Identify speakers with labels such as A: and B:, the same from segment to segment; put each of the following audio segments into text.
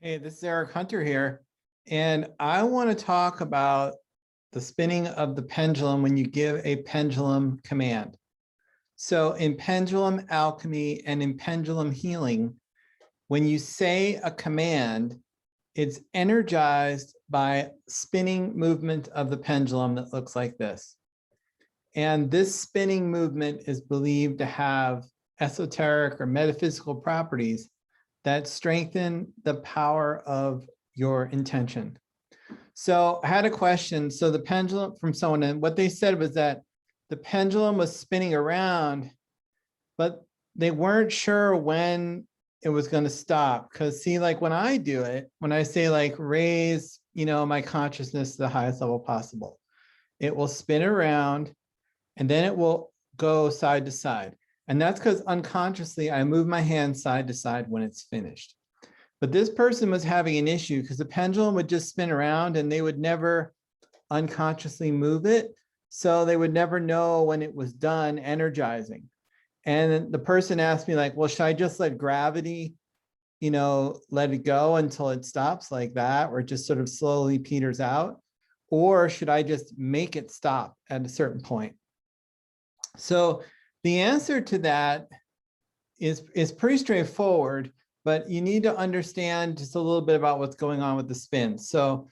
A: Hey, this is Eric Hunter here, and I want to talk about the spinning of the pendulum when you give a pendulum command. So in pendulum alchemy and in pendulum healing, when you say a command, it's energized by spinning movement of the pendulum that looks like this. And this spinning movement is believed to have esoteric or metaphysical properties that strengthen the power of your intention. So I had a question. So the pendulum from someone, and what they said was that the pendulum was spinning around, but they weren't sure when it was going to stop. Because see, like when I do it, when I say like raise, my consciousness to the highest level possible, it will spin around and then it will go side to side. And that's because unconsciously I move my hand side to side when it's finished. But this person was having an issue because the pendulum would just spin around and they would never unconsciously move it. So they would never know when it was done energizing. And the person asked me like, well, should I just let gravity, let it go until it stops like that, or it just sort of slowly peters out? Or should I just make it stop at a certain point? So the answer to that is pretty straightforward, but you need to understand just a little bit about what's going on with the spin. So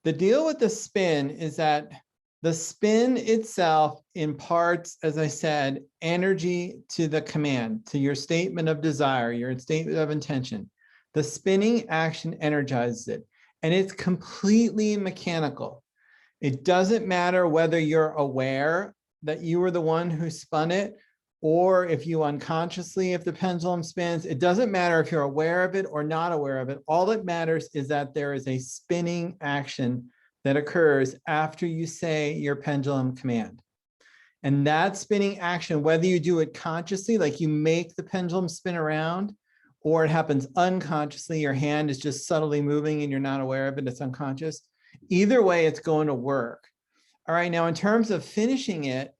A: the deal with the spin is that the spin itself imparts, as I said, energy to the command, to your statement of desire, your statement of intention. The spinning action energizes it, and it's completely mechanical. It doesn't matter whether you're aware that you were the one who spun it, or if you unconsciously, if the pendulum spins, it doesn't matter if you're aware of it or not aware of it. All that matters is that there is a spinning action that occurs after you say your pendulum command. And that spinning action, whether you do it consciously, like you make the pendulum spin around, or it happens unconsciously, your hand is just subtly moving and you're not aware of it, it's unconscious. Either way, it's going to work. All right, now in terms of finishing it,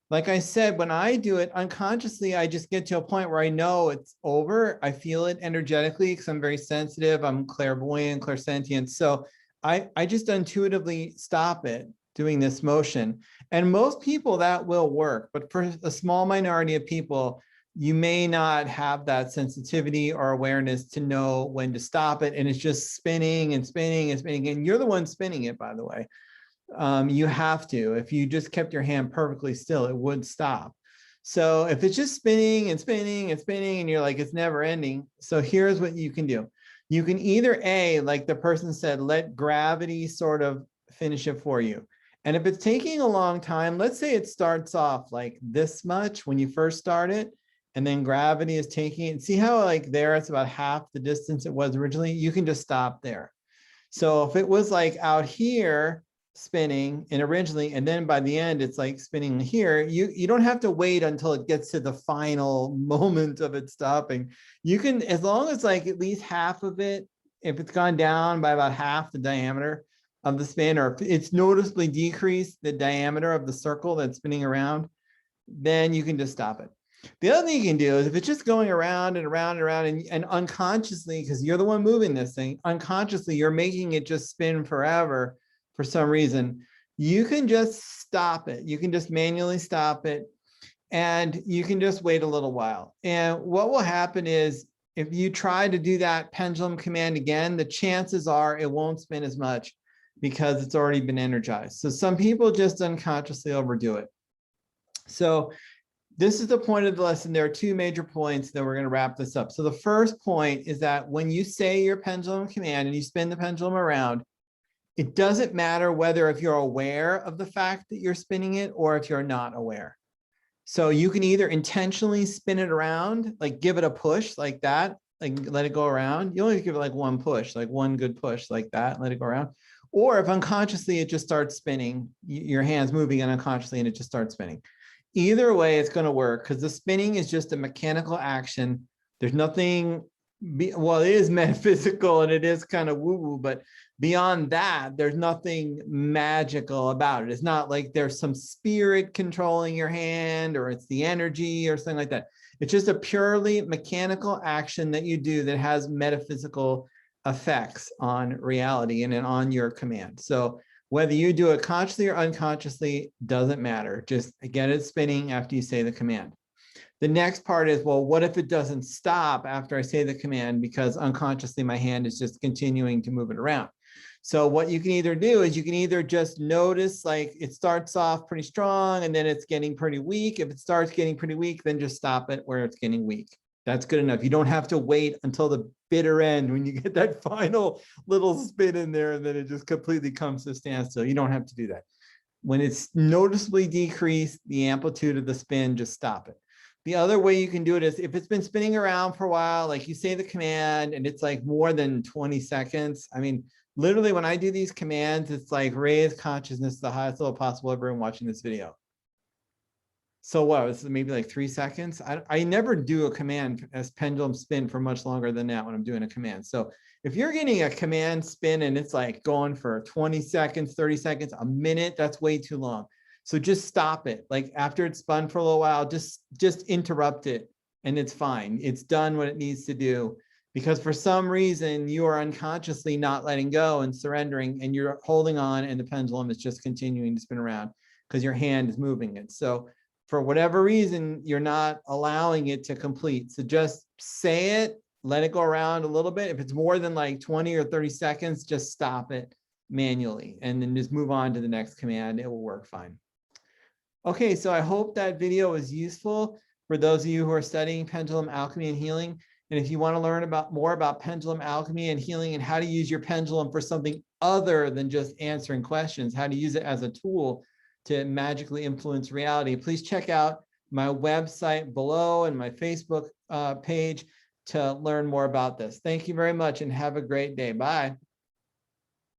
A: like I said, when I do it unconsciously, I just get to a point where I know it's over. I feel it energetically because I'm very sensitive. I'm clairvoyant, clairsentient. So I just intuitively stop it doing this motion. And most people that will work, but for a small minority of people, you may not have that sensitivity or awareness to know when to stop it. And it's just spinning and spinning and spinning. And you're the one spinning it, by the way. You have to. If you just kept your hand perfectly still, it would stop. So if it's just spinning and spinning and spinning and you're like, it's never ending. So here's what you can do. You can either A, like the person said, let gravity sort of finish it for you. And if it's taking a long time, let's say it starts off like this much when you first start it, and then gravity is taking it. See how like there, it's about half the distance it was originally? You can just stop there. So if it was like out here, spinning and originally, and then by the end it's like spinning here, you don't have to wait until it gets to the final moment of it stopping. You can, as long as like at least half of it, if it's gone down by about half the diameter of the spin, or if it's noticeably decreased the diameter of the circle that's spinning around, then you can just stop it. The other thing you can do is if it's just going around and around and around and unconsciously, because you're the one moving this thing, unconsciously you're making it just spin forever. For some reason, you can just stop it. You can just manually stop it, and you can just wait a little while. And what will happen is if you try to do that pendulum command again, the chances are it won't spin as much because it's already been energized. So some people just unconsciously overdo it. So this is the point of the lesson. There are two major points that we're going to wrap this up. So the first point is that when you say your pendulum command and you spin the pendulum around, it doesn't matter whether if you're aware of the fact that you're spinning it or if you're not aware. So you can either intentionally spin it around, like give it a push like that, like let it go around. You only give it like one push, like one good push like that, let it go around. Or if unconsciously it just starts spinning, your hand's moving unconsciously and it just starts spinning. Either way, it's going to work because the spinning is just a mechanical action. There's nothing, well, it is metaphysical and it is kind of woo-woo, but beyond that, there's nothing magical about it. It's not like there's some spirit controlling your hand or it's the energy or something like that. It's just a purely mechanical action that you do that has metaphysical effects on reality and on your command. So whether you do it consciously or unconsciously doesn't matter. Just get it spinning after you say the command. The next part is, well, what if it doesn't stop after I say the command because unconsciously my hand is just continuing to move it around? So what you can either do is you can either just notice like it starts off pretty strong and then it's getting pretty weak. If it starts getting pretty weak, then just stop it where it's getting weak. That's good enough. You don't have to wait until the bitter end when you get that final little spin in there and then it just completely comes to a standstill. You don't have to do that. When it's noticeably decreased, the amplitude of the spin, just stop it. The other way you can do it is if it's been spinning around for a while, like you say the command and it's like more than 20 seconds. I mean, literally when I do these commands, it's like raise consciousness to the highest level possible everyone watching this video. So what, this is maybe like 3 seconds. I never do a command as pendulum spin for much longer than that when I'm doing a command. So if you're getting a command spin and it's like going for 20 seconds, 30 seconds, a minute, that's way too long. So just stop it. Like after it's spun for a little while, just interrupt it and it's fine. It's done what it needs to do because for some reason you are unconsciously not letting go and surrendering and you're holding on and the pendulum is just continuing to spin around because your hand is moving it. So for whatever reason, you're not allowing it to complete. So just say it, let it go around a little bit. If it's more than like 20 or 30 seconds, just stop it manually and then just move on to the next command. It will work fine. Okay, so I hope that video was useful for those of you who are studying pendulum alchemy and healing. And if you want to learn more about pendulum alchemy and healing and how to use your pendulum for something other than just answering questions, how to use it as a tool to magically influence reality, please check out my website below and my Facebook page to learn more about this. Thank you very much and have a great day. Bye.